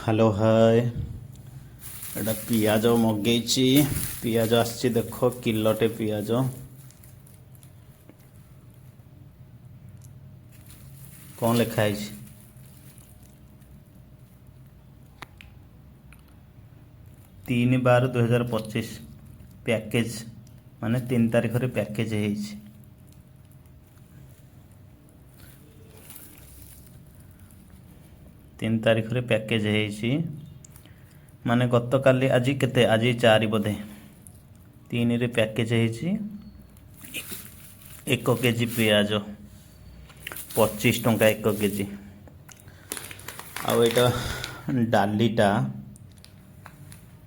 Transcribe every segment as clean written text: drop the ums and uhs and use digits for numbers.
Hello hi एटा पियाज मगेची पियाज आसी देख किलोटे पियाज कौन लिखाई 3/12/2025 पैकेज माने 3 तारीख रे पैकेज है 3 तारीख रे पैकेज है माने गत काली आज केते आज 4 बोधे 3 रे पैकेज है 1 केजी पियाज 25 टंका 1 केजी आउ एटा डालीटा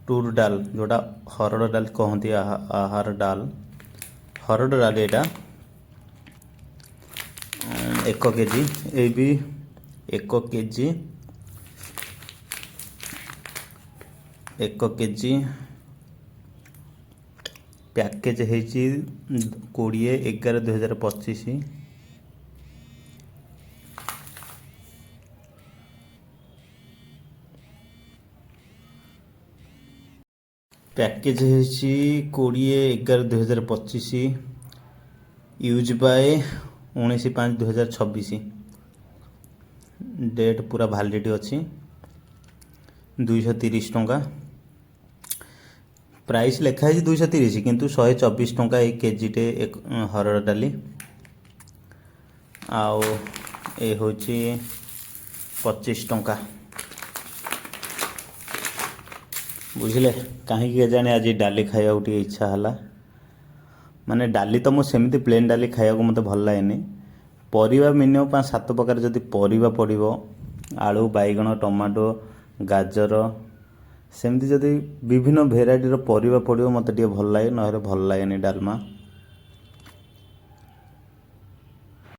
टूर डाल जोड़ा हरड़ डाल कहती आहार डाल हरड़ डाल एटा 1 केजी ए भी 1 केजी 1 केजी पैकेज है 20/11/2025 पैकेज है 20/11/2025 यूज बाय 19/5/2026 डेट पूरा भैलिडिटी अच्छी 230 टंका प्राइस लिखा है 230 किंतु 124 टंका 1 केजीटे एक हरड़ डाली आउ ए हूँ 25 टंका बुझे कहीं जाने आज डाली खाया इच्छा है माने डाली तो मुझे सेमती प्लेन डाली खाया मत भल लगे परिवा मिनिमम 5-7 प्रकार जदि परिवा पड़ो आलू बैगण टमाटो गाजर सेमती जदि विभिन्न भेराइटर परिवा पड़ो मत भल लगे ना भल लगे डालमा।